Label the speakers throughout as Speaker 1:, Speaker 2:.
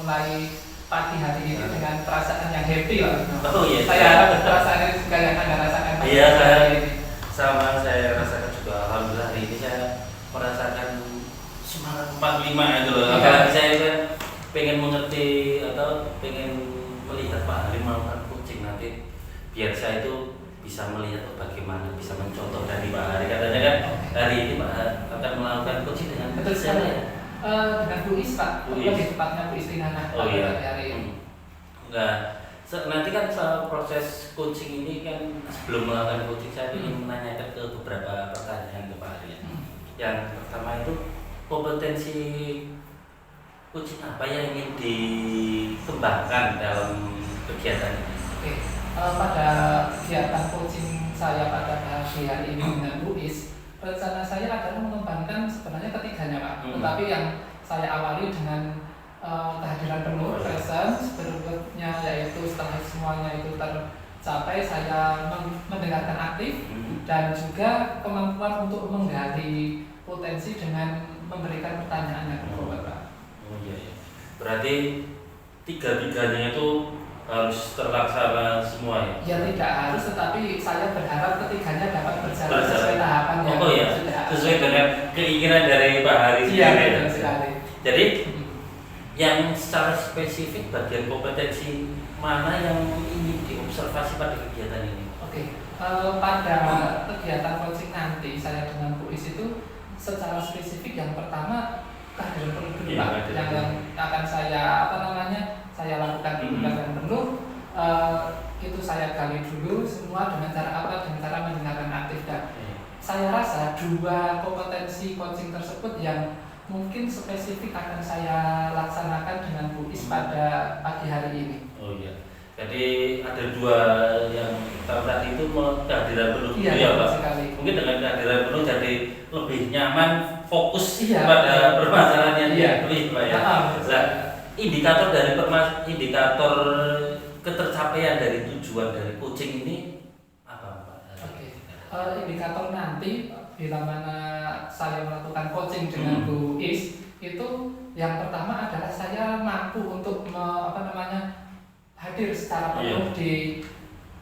Speaker 1: memulai pagi hari ini dengan perasaan yang happy lah.
Speaker 2: Oh iya.
Speaker 1: Saya harap perasaan itu juga yang Anda rasakan pagi
Speaker 2: Iya,
Speaker 1: hari ini.
Speaker 2: sama saya rasakan juga. Alhamdulillah hari ini saya merasakan semangat 45 itu loh. Apalagi saya kan pengen mengerti atau pengen melihat Pak Hari melakukan coaching nanti, biar saya itu bisa melihat bagaimana bisa mencontoh dari Pak Hari. Katanya kan hari ini Pak Hari akan melakukan coaching dengan
Speaker 1: Betul sekali ya. Dengan Bu Is Pak, lebih tepatnya Bu Istinana
Speaker 2: Oh iya.
Speaker 1: hari ini.
Speaker 2: Enggak. Nanti kan proses coaching ini kan sebelum melakukan coaching saya ingin menanyakan ke beberapa pertanyaan ke Pak Hari. Yang pertama itu kompetensi coaching apa yang ingin dikembangkan dalam kegiatan ini?
Speaker 1: Oke, pada kegiatan coaching saya pada pagi hari ini dengan Bu Is, rencana saya adalah mengembangkan sebenarnya ketiganya Pak. Tetapi yang saya awali dengan kehadiran penuh presence, berikutnya yaitu setelah semuanya itu tercapai saya mendengarkan aktif dan juga kemampuan untuk menggali potensi dengan memberikan pertanyaan yang berbobot Pak.
Speaker 2: Oh iya. Berarti tiga-tiganya itu harus terlaksana semua ya?
Speaker 1: Ya tidak harus, tetapi saya berharap ketiganya dapat berjalan sesuai tahapan yang
Speaker 2: oh iya, sesuai dengan keinginan dari Pak Hari
Speaker 1: Iya,
Speaker 2: sendiri.
Speaker 1: betul sekali.
Speaker 2: Jadi yang secara spesifik bagian kompetensi mana yang ingin diobservasi pada kegiatan ini?
Speaker 1: Oke, pada kegiatan coaching nanti saya dengan Bu Is itu secara spesifik yang pertama kehadiran penuh dulu Pak, yang akan saya saya lakukan dengan penuh. Itu saya gali dulu semua dengan cara apa? Dengan cara mendengarkan aktif. Dan saya rasa dua kompetensi coaching tersebut yang mungkin spesifik akan saya laksanakan dengan Bu Is pada pagi hari ini.
Speaker 2: Oh iya. Jadi ada dua yang tadi itu kehadiran penuh
Speaker 1: Iya,
Speaker 2: ya Pak.
Speaker 1: sekali.
Speaker 2: Mungkin dengan kehadiran penuh jadi lebih nyaman, fokus
Speaker 1: Iya,
Speaker 2: pada permasalahan yang
Speaker 1: iya.
Speaker 2: Pak ya.
Speaker 1: Nah,
Speaker 2: indikator dari indikator ketercapaian dari tujuan dari coaching ini apa Pak?
Speaker 1: Oke. Indikator nanti bila mana saya melakukan coaching dengan Bu Is itu yang pertama adalah saya mampu untuk hadir secara penuh di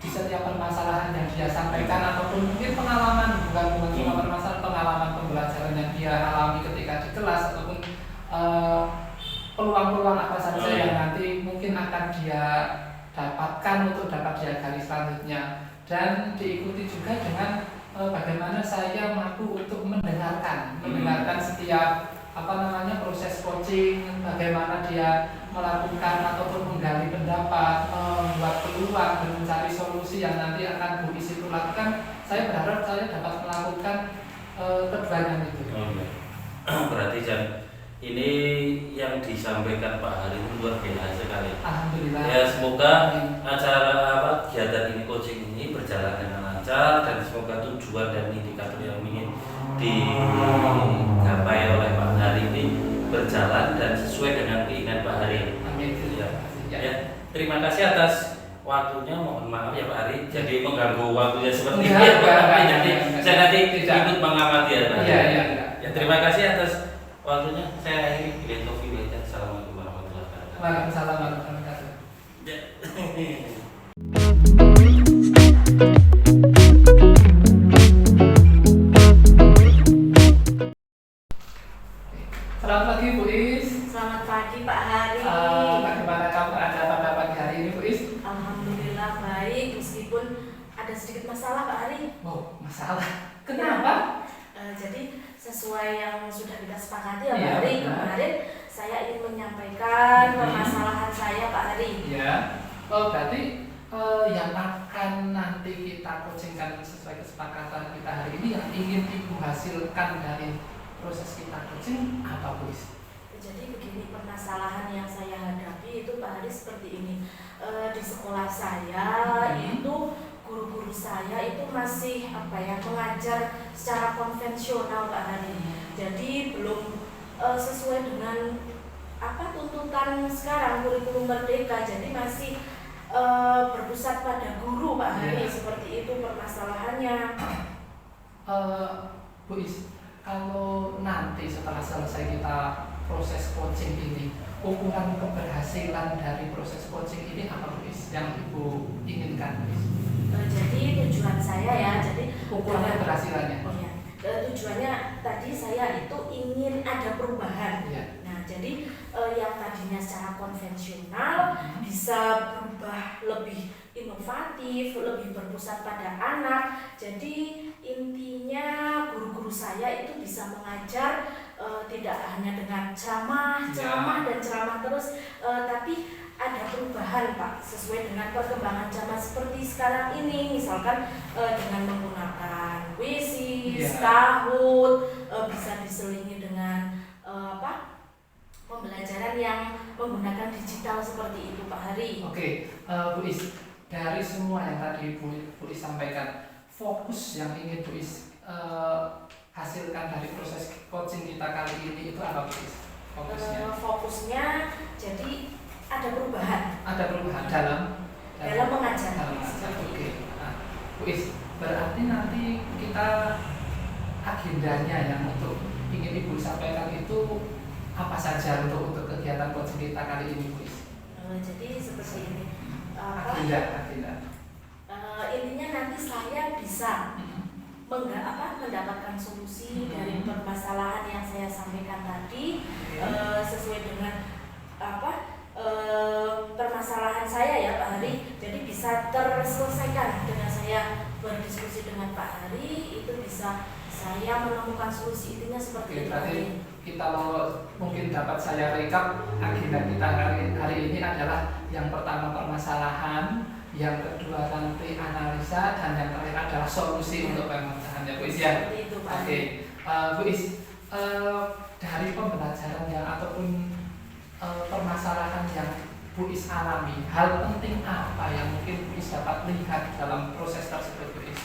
Speaker 1: setiap permasalahan yang dia sampaikan ataupun mungkin pengalaman bukan cuma permasalahan, pengalaman pembelajaran yang dia alami ketika di kelas ataupun peluang-peluang apa saja yang nanti mungkin akan dia dapatkan untuk dapat dia gali selanjutnya, dan diikuti juga dengan bagaimana saya mampu untuk mendengarkan setiap proses coaching, bagaimana dia melakukan ataupun menggali pendapat, membuat peluang dan mencari solusi yang nanti akan Bu Is itu lakukan. Saya berharap saya dapat melakukan keduanya itu.
Speaker 2: Berarti ini yang disampaikan Pak Hari itu luar biasa sekali.
Speaker 1: Alhamdulillah.
Speaker 2: Ya semoga acara kegiatan ini coaching ini berjalan dengan lancar dan semoga tujuan dan indikator yang ingin digapai oleh Pak Hari ini berjalan dan sesuai dengan keinginan Pak Hari.
Speaker 1: Amin.
Speaker 2: Ya, terima kasih atas waktunya. Mohon maaf ya Pak Hari, jadi mengganggu waktunya seperti ini. Jadi saya nanti ikut mengamati ya Pak Hari.
Speaker 1: Iya.
Speaker 2: Ya, terima kasih atas waktunya. Saya akhiri Bilen Tofi. Assalamualaikum warahmatullahi wabarakatuh.
Speaker 1: Waalaikumsalam warahmatullahi wabarakatuh.
Speaker 2: Ya.
Speaker 1: Selamat pagi Bu Is.
Speaker 3: Selamat pagi Pak Hari.
Speaker 1: Bagaimana kabar Anda pada pagi hari ini Bu Is?
Speaker 3: Alhamdulillah baik, meskipun ada sedikit masalah Pak Hari.
Speaker 1: Oh, masalah. Kenapa?
Speaker 3: Jadi sesuai yang sudah kita sepakati ya Pak
Speaker 1: Iya,
Speaker 3: Hari,
Speaker 1: benar.
Speaker 3: kemarin saya ingin menyampaikan permasalahan saya Pak Hari.
Speaker 1: Ya. Oh, berarti yang akan nanti kita coachingkan sesuai kesepakatan kita hari ini yang ingin Ibu hasilkan dari proses kita coaching apa Bu Is?
Speaker 3: Jadi begini, permasalahan yang saya hadapi itu Pak Hari seperti ini. Di sekolah saya itu guru-guru saya itu masih mengajar secara konvensional Pak Hari. Jadi belum sesuai dengan tuntutan sekarang kurikulum merdeka. Jadi masih berpusat pada guru Pak Hari. Seperti itu permasalahannya.
Speaker 1: Bu Is, kalau nanti setelah selesai kita proses coaching ini, ukuran keberhasilan keberhasilan dari proses coaching ini apa Bu Is yang Ibu inginkan Bu Is?
Speaker 3: Jadi tujuan saya ya, jadi
Speaker 1: Ukuran keberhasilannya.
Speaker 3: Oh ya, tujuannya tadi saya itu ingin ada perubahan.
Speaker 1: Iya.
Speaker 3: Nah, jadi yang tadinya secara konvensional bisa berubah lebih inovatif, lebih berpusat pada anak. Jadi intinya guru-guru saya itu bisa mengajar tidak hanya dengan ceramah dan ceramah terus, tapi ada perubahan Pak sesuai dengan perkembangan zaman seperti sekarang ini, misalkan dengan menggunakan Wisis, Kahoot, bisa diselingi dengan pembelajaran yang menggunakan digital seperti itu Pak Hari.
Speaker 1: Oke, Bu Is, dari semua yang tadi Bu Is sampaikan, fokus yang ingin Bu Is hasilkan dari proses coaching kita kali ini itu apa Bu Is?
Speaker 3: Fokusnya jadi ada perubahan.
Speaker 1: Ada perubahan dalam
Speaker 3: mengajar.
Speaker 1: Dalam mengajar. Oke. Nah, Bu Is, berarti nanti kita agendanya yang untuk ingin Ibu sampaikan itu apa saja untuk kegiatan coaching kita kali ini Bu Is?
Speaker 3: Jadi seperti ini.
Speaker 1: Agenda.
Speaker 3: Intinya nanti saya bisa mendapatkan solusi dari permasalahan yang saya sampaikan tadi, sesuai dengan permasalahan saya ya Pak Hari. Jadi bisa terselesaikan dengan saya berdiskusi dengan Pak Hari, itu bisa saya menemukan solusi, intinya seperti itu.
Speaker 1: Berarti kita mungkin dapat saya rekap agenda kita hari ini adalah yang pertama permasalahan, yang kedua nanti analisa, dan yang terakhir adalah solusi untuk permasalahan ya Bu Is ya. Oke, Bu Is, dari pembelajaran yang ataupun permasalahan yang Bu Is alami, hal penting apa yang mungkin Bu Is dapat lihat dalam proses tersebut Bu Is?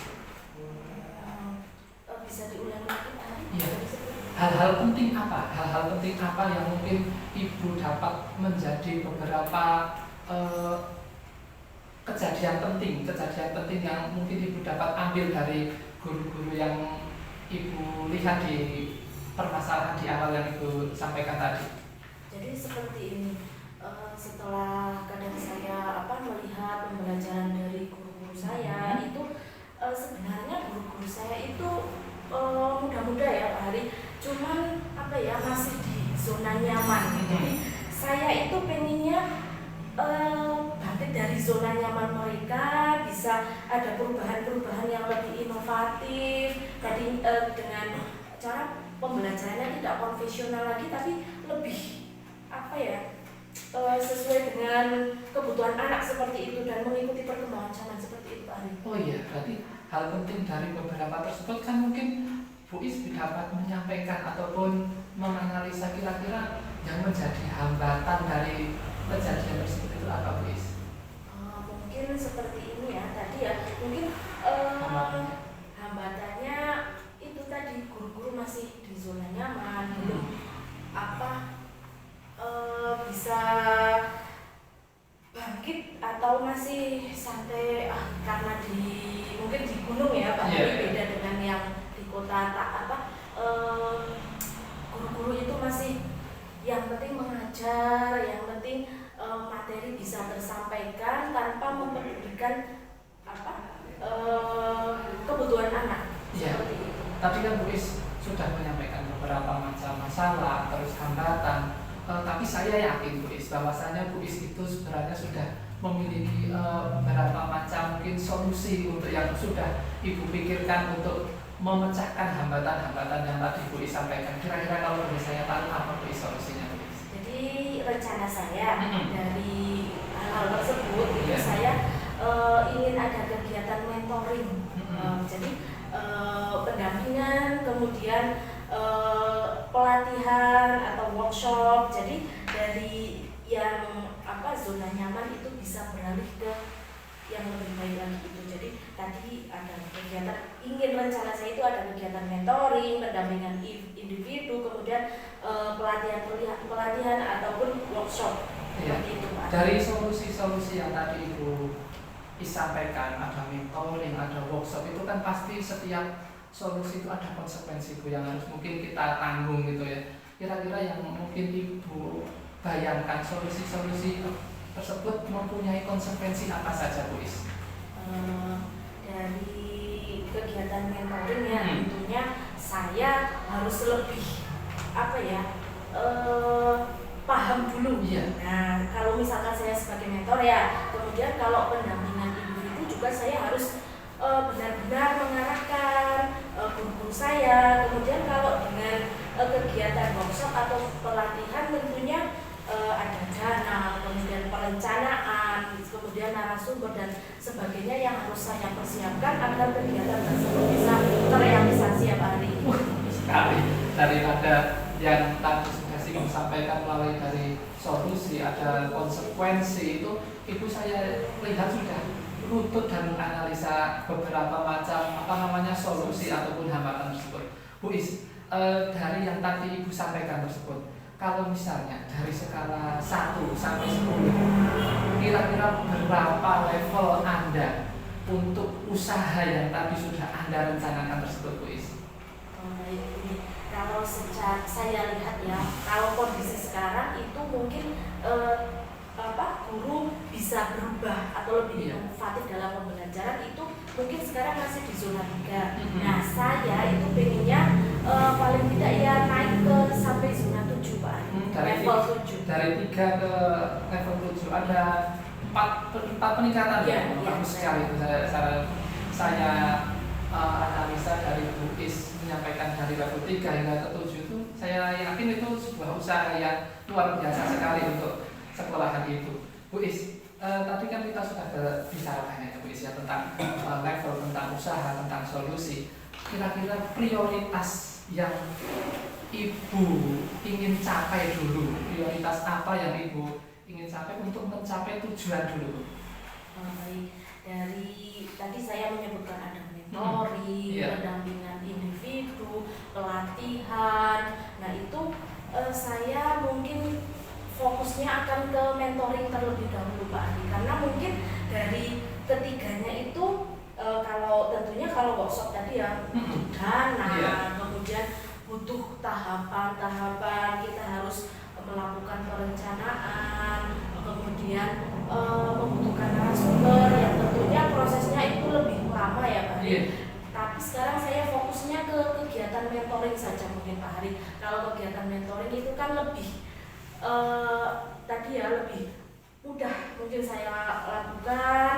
Speaker 3: Bisa diulangi lagi Pak Hari?
Speaker 1: Iya. Hal-hal penting apa? Hal-hal penting apa yang mungkin Ibu dapat menjadi beberapa kejadian penting yang mungkin Ibu dapat ambil dari guru-guru yang Ibu lihat di permasalahan di awal yang Ibu sampaikan tadi?
Speaker 3: Jadi seperti ini, setelah kadang saya melihat pembelajaran dari guru-guru saya itu sebenarnya guru-guru saya itu muda-muda ya Pak Hari, cuman masih di zona nyaman. Jadi saya itu pengennya bangkit dari zona nyaman mereka, bisa ada perubahan-perubahan yang lebih inovatif tadi, dengan cara pembelajarannya tidak konvensional lagi tapi lebih sesuai dengan kebutuhan anak seperti itu dan mengikuti perkembangan zaman seperti itu Pak Hari.
Speaker 1: Oh iya, berarti hal penting dari beberapa tersebut kan mungkin Bu Is dapat menyampaikan ataupun menganalisa kira-kira yang menjadi hambatan dari kejadian tersebut itu apa Bu Is?
Speaker 3: Mungkin seperti ini ya tadi ya, mungkin hambatannya itu tadi guru-guru masih di zona nyaman, belum bisa bangkit atau masih santai karena mungkin di gunung ya Pak Hari, beda dengan yang di kota guru-guru itu masih yang penting mengajar, yang penting materi bisa tersampaikan tanpa mempedulikan kebutuhan anak. Seperti itu.
Speaker 1: Tadi kan Bu Is sudah menyampaikan beberapa macam masalah terus hambatan, tapi saya yakin Bu Is bahwasanya Bu Is itu sebenarnya sudah memiliki beberapa macam mungkin solusi untuk yang sudah Ibu pikirkan untuk memecahkan hambatan-hambatan yang tadi Bu Is sampaikan. Kira-kira kalau boleh saya tahu apa Bu Is solusinya Bu Is?
Speaker 3: Jadi rencana saya dari hal tersebut itu saya ingin ada kegiatan mentoring. Jadi pendampingan, kemudian pelatihan atau workshop. Jadi dari yang zona nyaman itu bisa beralih ke yang lebih baik lagi itu. Jadi tadi ada kegiatan, rencana saya itu ada kegiatan mentoring, pendampingan individu, kemudian pelatihan ataupun workshop. Itu, Pak.
Speaker 1: Dari solusi-solusi yang tadi Ibu disampaikan, ada mentoring, ada workshop, itu kan pasti setiap solusi itu ada konsekuensi Bu yang harus mungkin kita tanggung gitu ya. Kira-kira yang mungkin Ibu bayangkan solusi-solusi tersebut mempunyai konsekuensi apa saja, Bu Is?
Speaker 3: Dari kegiatan mentoring ya tentunya saya harus lebih paham dulu. Nah, kalau misalkan saya sebagai mentor ya, kemudian kalau pendampingan individu juga saya harus benar-benar mengarahkan guru-guru saya. Kemudian kalau dengan kegiatan workshop atau pelatihan tentunya ada dana, kemudian perencanaan, kemudian narasumber dan sebagainya yang harus saya persiapkan agar kegiatan tersebut bisa terrealisasi ya Pak Ari.
Speaker 1: Sekali daripada yang tadi sudah Ibu sampaikan melalui dari solusi ada konsekuensi itu, Ibu saya lihat sudah lutut dan menganalisa beberapa macam solusi ataupun hambatan tersebut. Bu Is, dari yang tadi Ibu sampaikan tersebut, kalau misalnya dari skala 1 sampai 10, kira-kira berapa level Anda untuk usaha yang tadi sudah Anda rencanakan tersebut, Bu Is?
Speaker 3: Kalau saya lihat ya, kalau kondisi sekarang itu mungkin guru bisa berubah atau lebih inovatif dalam pembelajaran itu mungkin sekarang masih di zona 3. Nah, saya itu pengennya paling tidak ya naik ke sampai zona 7 Pak. Level 7.
Speaker 1: Dari 3 ke level 7 ada 4 peningkatan ya. Bagus sekali itu saya analisa dari Bu Is menyampaikan dari level 3 hingga ke 7 itu saya yakin itu sebuah usaha yang luar biasa sekali untuk sekolahan itu. Bu Is, tadi kan kita sudah bicara banyak ya Bu Is ya tentang level, tentang usaha, tentang solusi. Kira-kira prioritas yang Ibu ingin capai dulu, prioritas apa yang Ibu ingin capai untuk mencapai tujuan dulu?
Speaker 3: Baik, dari tadi saya menyebutkan ada mentoring, pendampingan individu, pelatihan. Nah itu saya mungkin fokusnya akan ke mentoring terlebih dahulu Pak Adi, karena mungkin dari ketiganya itu tentunya kalau workshop tadi ya butuh dana, kemudian butuh tahapan-tahapan, kita harus melakukan perencanaan, kemudian membutuhkan narasumber yang tentunya prosesnya itu lebih lama ya Pak Hari. Tapi sekarang saya fokusnya ke kegiatan mentoring saja mungkin Pak Hari. Kalau kegiatan mentoring itu kan lebih lebih mudah mungkin saya lakukan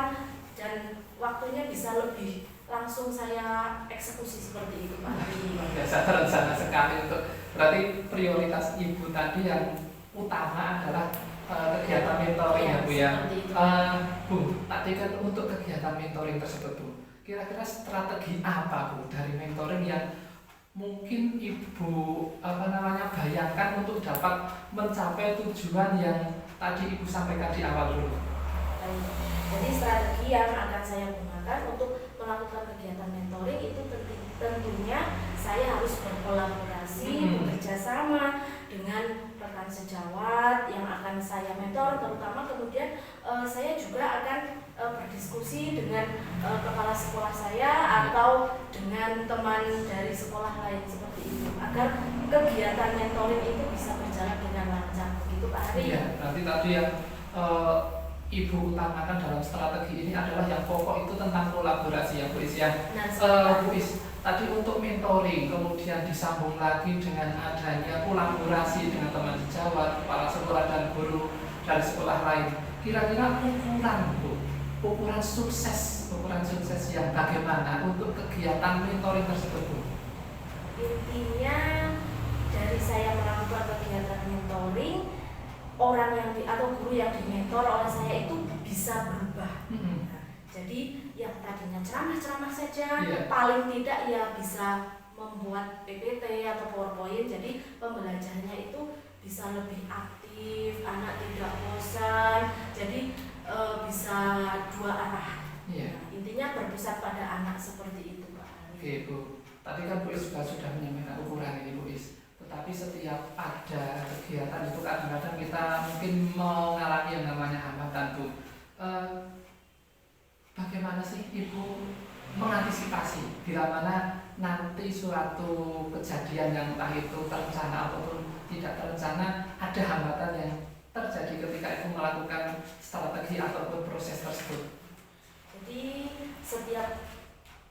Speaker 3: dan waktunya bisa lebih langsung saya eksekusi seperti itu Pak Hari.
Speaker 1: Biasa terencana sekali untuk berarti prioritas Ibu tadi yang utama adalah kegiatan mentoring ya Bu ya. Bu, tadi kan untuk kegiatan mentoring tersebut Bu, kira-kira strategi apa Bu dari mentoring yang mungkin Ibu bayangkan untuk dapat mencapai tujuan yang tadi Ibu sampaikan di awal dulu?
Speaker 3: Jadi strategi yang akan saya gunakan untuk melakukan kegiatan mentoring itu tentunya saya harus berkolaborasi, bekerja sama dengan rekan sejawat yang akan saya mentor, terutama kemudian saya juga akan berdiskusi dengan kepala sekolah saya atau dengan teman dari sekolah lain seperti itu agar kegiatan mentoring itu bisa berjalan dengan lancar begitu Pak Hari.
Speaker 1: Iya, nanti tadi yang Ibu utamakan dalam strategi ini adalah yang pokok itu tentang kolaborasi ya Bu Is ya. Bu Is, tadi untuk mentoring kemudian disambung lagi dengan adanya kolaborasi dengan teman sejawat, kepala sekolah dan guru dari sekolah lain. Kira-kira ukuran sukses yang bagaimana untuk kegiatan mentoring tersebut Bu?
Speaker 3: Intinya dari saya melakukan kegiatan mentoring, orang yang atau guru yang dimentor oleh saya itu bisa berubah. Nah, jadi yang tadinya ceramah saja, paling tidak ya bisa membuat PPT atau PowerPoint. Jadi pembelajarannya itu bisa lebih aktif, anak tidak bosan. Jadi bisa dua arah. Nah, intinya berpusat pada anak seperti itu Pak.
Speaker 1: Oke Bu, tadi kan Bu Is sudah menyampaikan ukuran ini Bu Is. Tapi setiap ada kegiatan itu kadang-kadang kita mungkin mengalami yang namanya hambatan Bu. Bagaimana sih Ibu mengantisipasi bila mana nanti suatu kejadian yang entah itu terencana ataupun tidak terencana ada hambatan yang terjadi ketika Ibu melakukan strategi ataupun proses tersebut?
Speaker 3: Jadi setiap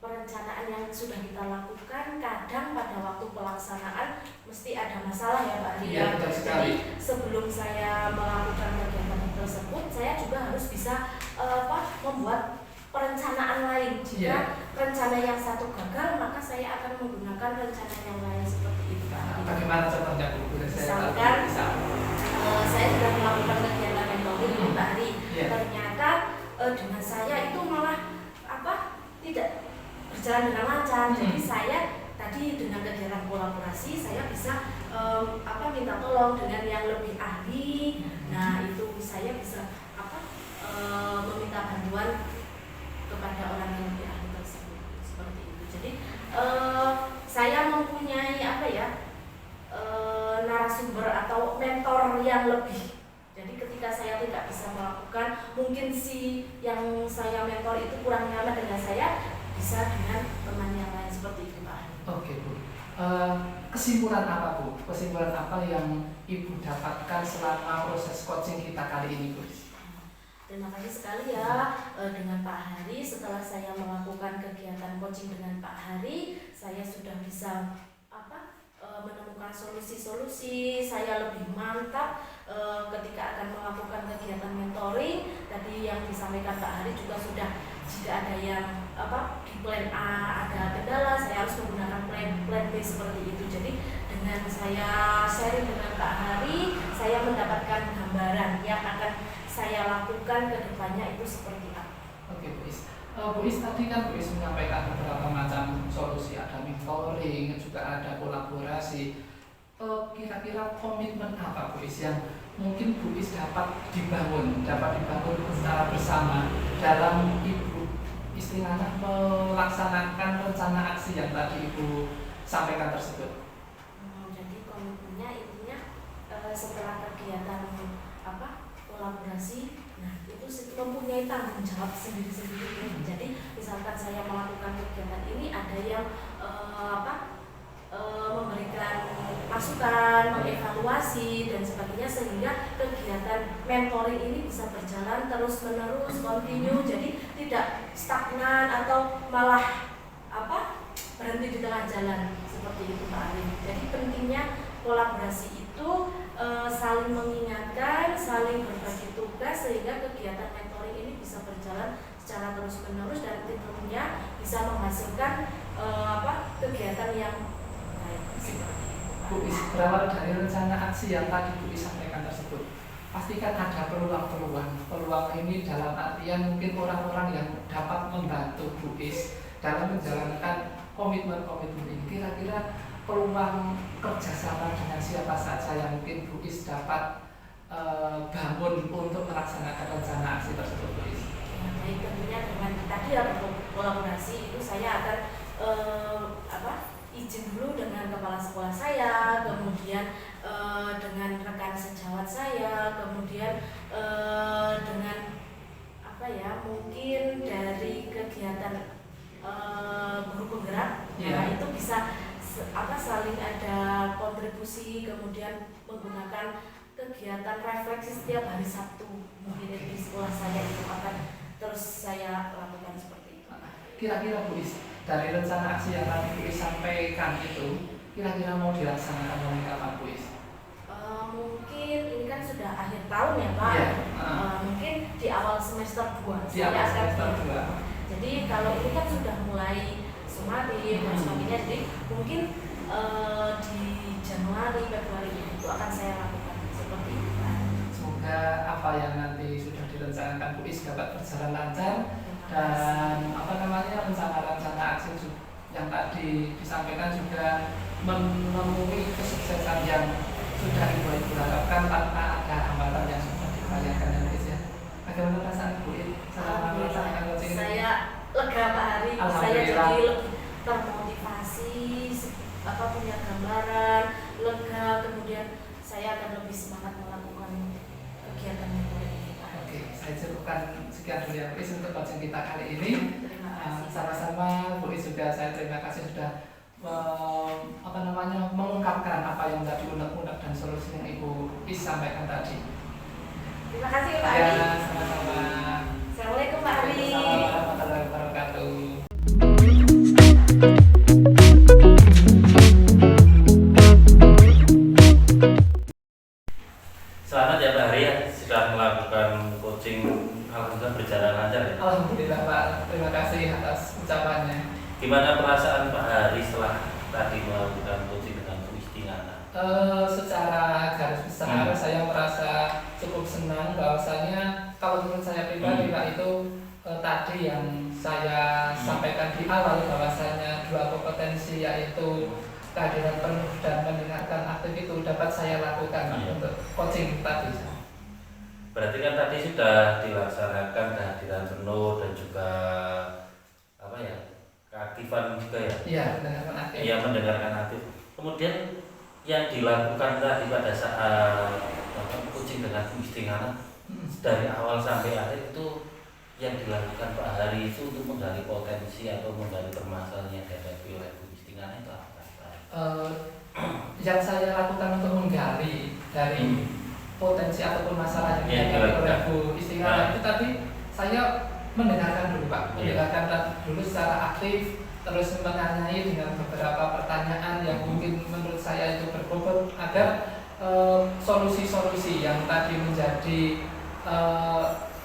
Speaker 3: perencanaan yang sudah kita lakukan, kadang pada waktu pelaksanaan mesti ada masalah ya Pak Ari.
Speaker 1: Iya, betul sekali.
Speaker 3: Jadi sebelum saya melakukan kegiatan tersebut, saya juga harus bisa membuat perencanaan lain. Jika rencana yang satu gagal, maka saya akan menggunakan rencana yang lain seperti itu Pak Ari.
Speaker 1: Bagaimana contohnya Bu?
Speaker 3: Misalkan saya sudah melakukan kegiatan mentoring Pak Ari, ternyata dengan saya itu malah tidak berjalan dengan lancar. Jadi saya tadi dengan kegiatan kolaborasi saya bisa minta tolong dengan yang lebih ahli. Nah itu saya bisa meminta bantuan kepada orang yang lebih ahli tersebut seperti itu. Jadi saya mempunyai narasumber atau mentor yang lebih. Jadi ketika saya tidak bisa melakukan, mungkin si yang saya mentor itu kurang nyaman dengan saya, bisa dengan teman yang lain seperti itu Pak.
Speaker 1: Oke Bu. Kesimpulan apa Bu? Kesimpulan apa yang Ibu dapatkan selama proses coaching kita kali ini Bu?
Speaker 3: Terima kasih sekali ya dengan Pak Hari. Setelah saya melakukan kegiatan coaching dengan Pak Hari, saya sudah bisa menemukan solusi-solusi. Saya lebih mantap ketika akan melakukan kegiatan mentoring. Tadi yang disampaikan Pak Hari juga sudah, jika ada yang di plan A ada kendala, saya harus menggunakan plan B seperti itu. Jadi dengan saya sharing dengan Pak Hari, saya mendapatkan gambaran yang akan saya lakukan ke depannya itu seperti apa.
Speaker 1: Oke Bu Is. Bu Is tadi kan Bu Is menyampaikan beberapa macam solusi, ada mentoring, juga ada kolaborasi. Kira-kira komitmen apa Bu Is yang mungkin Bu Is dapat dibangun secara bersama dalam Ibu istilahnya melaksanakan rencana aksi yang tadi Ibu sampaikan tersebut?
Speaker 3: Jadi komitmennya intinya setelah kegiatan kolaborasi, nah itu mempunyai tanggung jawab sendiri-sendiri. Jadi misalkan saya melakukan kegiatan ini, ada yang memberikan masukan, mengevaluasi dan sebagainya, sehingga kegiatan mentoring ini bisa berjalan terus-menerus, kontinu. Jadi tidak stagnan atau malah berhenti di tengah jalan seperti itu Pak Ari. Jadi pentingnya kolaborasi itu saling mengingatkan, saling berbagi tugas, sehingga kegiatan mentoring ini bisa berjalan secara terus-menerus dan tentunya bisa menghasilkan kegiatan yang baik.
Speaker 1: Bu Is, berawal dari rencana aksi yang tadi Bu Is sampaikan tersebut, pastikan ada peluang-peluang. Peluang ini dalam artian mungkin orang-orang yang dapat membantu Bu Is dalam menjalankan komitmen-komitmen ini. Kira-kira peluang kerjasama dengan siapa saja yang mungkin Bu Is dapat bangun untuk melaksanakan rencana aksi tersebut Bu Is?
Speaker 3: Baik, tentunya dengan tadi kolaborasi itu saya akan izin dulu dengan kepala sekolah saya, kemudian dengan rekan sejawat saya, kemudian dengan mungkin dari kegiatan guru penggerak. Nah itu bisa saling ada kontribusi, kemudian menggunakan kegiatan refleksi setiap hari Sabtu mungkin di sekolah saya itu akan terus saya lakukan seperti itu.
Speaker 1: Kira-kira Bu Is, dari rencana aksi yang tadi Bu Is sampaikan itu, kira-kira mau dilaksanakan oleh kapan Bu Is?
Speaker 3: Mungkin ini kan sudah akhir tahun ya Pak. Mungkin di awal semester 2.
Speaker 1: Di awal semester 2.
Speaker 3: Jadi kalau ini kan sudah mulai Sumadi dan sebagainya, jadi mungkin di Januari, Februari itu akan saya lakukan seperti itu Pak.
Speaker 1: Semoga apa yang nanti sudah direncanakan Bu Is dapat berjalan lancar dan rencana-rencana aksi yang tadi disampaikan juga menemui kesuksesan yang sudah Ibu harapkan tanpa ada hambatan yang sudah dibayangkan dan Bu Is ya. Bagaimana perasaan Bu Is selama melaksanakan coaching ini?
Speaker 3: Saya lega Pak Hari, saya jadi lebih termotivasi, punya gambaran, lega, kemudian saya akan lebih semangat melakukan kegiatan ini Pak.
Speaker 1: Oke, saya cukupkan sekian dulu ya Bu Is untuk coaching kita kali ini.
Speaker 3: Terima kasih.
Speaker 1: Sama-sama Bu Is juga saya terima kasih sudah mengungkapkan apa yang tadi unek-unek dan solusi yang Ibu Is sampaikan tadi.
Speaker 3: Terima kasih Pak
Speaker 1: Ya,
Speaker 3: Ari.
Speaker 1: sama-sama.
Speaker 3: Assalamualaikum Pak Ari.
Speaker 1: Waalaikumsalam warahmatullahi wabarakatuh.
Speaker 2: Selamat ya Pak Hari ya, sudah melakukan coaching, alhamdulillah berjalan lancar ya.
Speaker 1: Alhamdulillah Pak, terima kasih atas ucapannya.
Speaker 2: Gimana perasaan Pak Hari setelah tadi melakukan coaching dengan Bu Istingana?
Speaker 1: Secara garis besar saya merasa cukup senang bahwasanya kalau menurut saya pribadi Pak itu tadi yang saya sampaikan di awal bahwasanya dua kompetensi yaitu kehadiran penuh dan mendengarkan aktif itu dapat saya lakukan untuk coaching tadi.
Speaker 2: Berarti kan tadi sudah dilaksanakan kehadiran penuh dan juga apa ya, keaktifan juga ya?
Speaker 1: Iya, mendengarkan aktif.
Speaker 2: Iya, mendengarkan aktif. Kemudian yang dilakukan tadi pada saat coaching dengan Bu Istingana dari awal sampai akhir itu yang dilakukan Pak Hari itu untuk menggali potensi atau menggali permasalahan yang dihadapi oleh Bu Istingana itu apa?
Speaker 1: Yang saya lakukan untuk menggali dari potensi ataupun masalah yang dihadapi oleh Bu Istingana itu tadi saya mendengarkan dulu Pak, mendengarkan dulu secara aktif, terus menanyai dengan beberapa pertanyaan yang mungkin menurut saya itu berbobot agar solusi-solusi yang tadi menjadi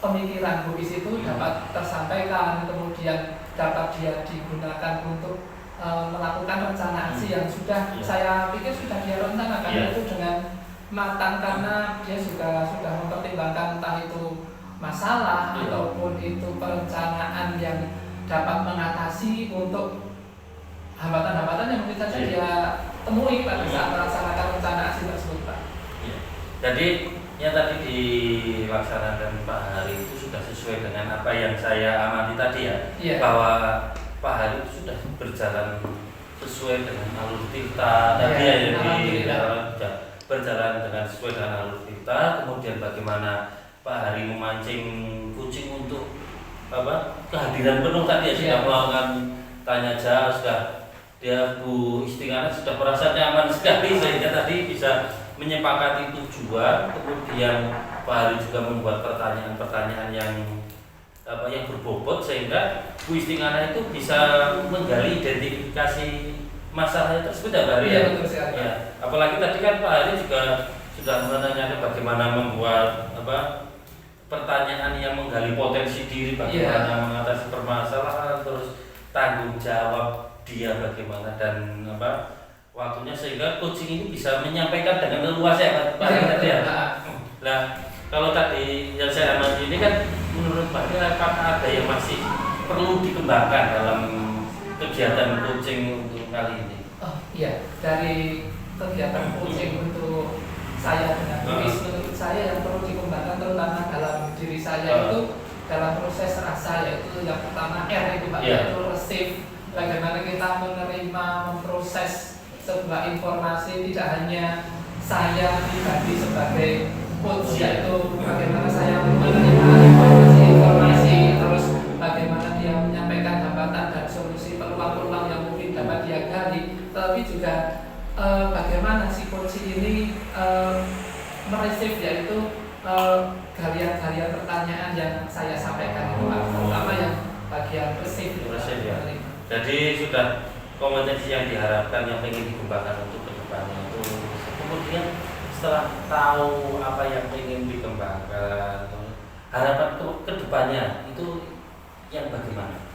Speaker 1: pemikiran Bu Is itu dapat tersampaikan, kemudian dapat dia digunakan untuk melakukan rencana aksi yang sudah saya pikir sudah dia rencanakan itu dengan matang karena dia juga sudah mempertimbangkan entah itu masalah ataupun itu perencanaan yang dapat mengatasi untuk hambatan-hambatan yang mungkin saja dia temui pada saat melaksanakan rencana aksi tersebut Pak.
Speaker 2: Jadi yang tadi dilaksanakan Pak Hari itu sudah sesuai dengan apa yang saya amati tadi ya, bahwa Pak Hari itu sudah berjalan sesuai dengan alur tirta tadi ya, jadi berjalan dengan sesuai dengan alur tirta. Kemudian bagaimana Pak Hari memancing kucing untuk kehadiran penuh tadi ya, sudah melakukan tanya jawab, sudah dia Bu Istingana sudah merasa nyaman sekali sehingga tadi bisa menyepakati tujuan. Kemudian Pak Hari juga membuat pertanyaan-pertanyaan yang berbobot sehingga Bu Istingana itu bisa menggali identifikasi masalahnya tersebut ya Pak Hari ya.
Speaker 1: Betul sekali.
Speaker 2: Ya, apalagi tadi kan Pak Hari juga sudah menanyakan bagaimana membuat pertanyaan yang menggali potensi diri, bagaimana mengatasi permasalahan, terus tanggung jawab dia bagaimana dan waktunya sehingga coaching ini bisa menyampaikan dengan leluas ya Pak Hari tadi ya. Nah, kalau tadi yang saya amati ini kan menurut Pak Hari apakah ada yang masih perlu dikembangkan dalam kegiatan coaching untuk kali ini?
Speaker 1: Oh iya, dari kegiatan coaching untuk saya dengan Bu Is, menurut saya yang perlu dikembangkan terutama dalam diri saya itu dalam proses rasa, yaitu yang pertama R itu Pak, yaitu receive. Bagaimana kita menerima, memproses sebuah informasi, tidak hanya saya pribadi sebagai coach, yaitu bagaimana saya menerima informasi, terus bagaimana dia menyampaikan hambatan dan solusi peluang-peluang yang mungkin dapat dia gali, tapi juga bagaimana si coach ini mereceive, yaitu galian-galian pertanyaan yang saya sampaikan itu Pak, terutama yang bagian receive
Speaker 2: ya. Jadi sudah kompetensi yang diharapkan yang ingin dikembangkan untuk kedepannya itu. Kemudian setelah tahu apa yang ingin dikembangkan, harapan kedepannya itu yang bagaimana?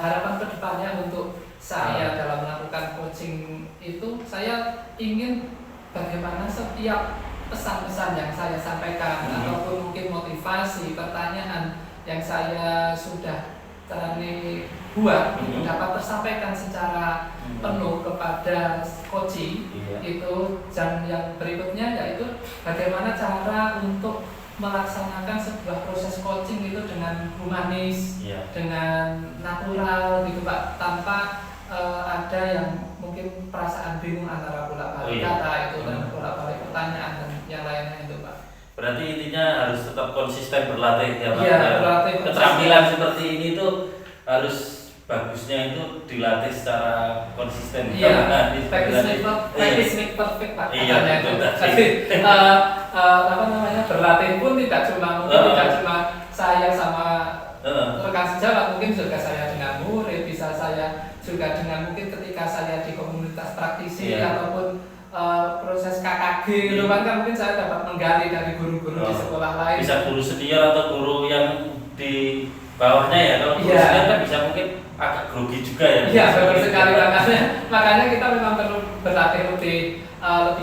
Speaker 1: Harapan kedepannya untuk saya dalam melakukan coaching itu, saya ingin bagaimana setiap pesan-pesan yang saya sampaikan ataupun mungkin motivasi, pertanyaan yang saya sudah terani buat itu dapat tersampaikan secara penuh kepada coaching itu. Dan yang berikutnya yaitu bagaimana cara untuk melaksanakan sebuah proses coaching itu dengan humanis, dengan natural gitu Pak, tanpa ada yang mungkin perasaan bingung antara bolak-balik kata itu dan bolak-balik pertanyaan dan yang lainnya itu Pak.
Speaker 2: Berarti intinya harus tetap konsisten berlatih ya Pak.
Speaker 1: Iya, berlatih.
Speaker 2: Keterampilan seperti ini tuh harus bagusnya itu dilatih secara konsisten.
Speaker 1: Iya,
Speaker 2: Nah,
Speaker 1: practice make perfect Pak.
Speaker 2: Iya,
Speaker 1: katanya
Speaker 2: betul,
Speaker 1: itu.
Speaker 2: Pak.
Speaker 1: Jadi apa namanya, berlatih pun tidak cuma tidak cuma saya sama rekan sejawat, mungkin juga saya dengan murid, bisa saya juga dengan mungkin ketika saya di komunitas praktisi ataupun proses KKG gitu kan mungkin saya dapat menggali dari guru-guru di sekolah lain.
Speaker 2: Bisa guru senior atau guru yang di bawahnya ya, kalau guru senior kan bisa mungkin agak grogi juga ya.
Speaker 1: Iya, benar sekali, makanya kita memang perlu berlatih lebih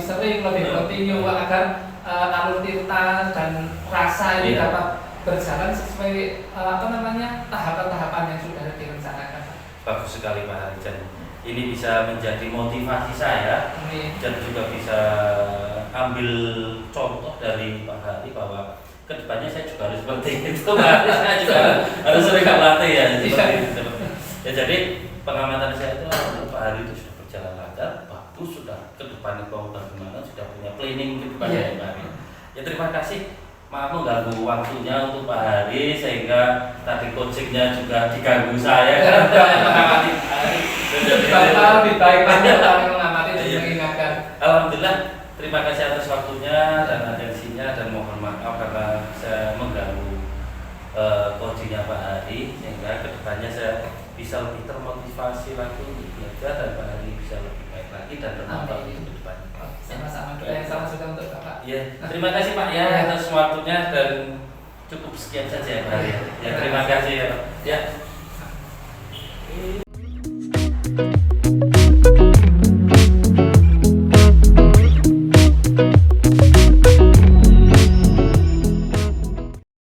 Speaker 1: sering, lebih kontinu agar alur tinta dan rasa ini dapat berjalan sesuai tahapan-tahapan yang sudah direncanakan.
Speaker 2: Bagus sekali Pak Harijan. Ini bisa menjadi motivasi saya dan juga bisa ambil contoh dari Pak Hari bahwa kedepannya saya juga harus seperti itu. Saya juga harus sering berlatih ya. Ya, jadi pengamatan saya itu Pak Hari itu sudah berjalan lancar, bagus, sudah kedepannya mau bagaimana, sudah punya planning kedepannya Pak Hari. Ya terima kasih. Maaf mengganggu waktunya untuk Pak Hari sehingga tadi coachingnya juga diganggu saya karena mengamati Pak Hari.
Speaker 1: Lebih baik kami mengamati dan mengingatkan.
Speaker 2: Alhamdulillah, terima kasih atas waktunya dan atensinya dan mohon maaf karena saya mengganggu coachingnya Pak Hari sehingga kedepannya saya bisa lebih termotivasi lagi untuk belajar dan Pak Hari bisa lebih baik lagi dan bermanfaat untuk depannya.
Speaker 1: Sama-sama, doa yang sama juga untuk Bapak.
Speaker 2: Ya, terima kasih Pak ya atas waktunya dan cukup sekian saja ya Pak Hari. Ya terima kasih ya. Ya.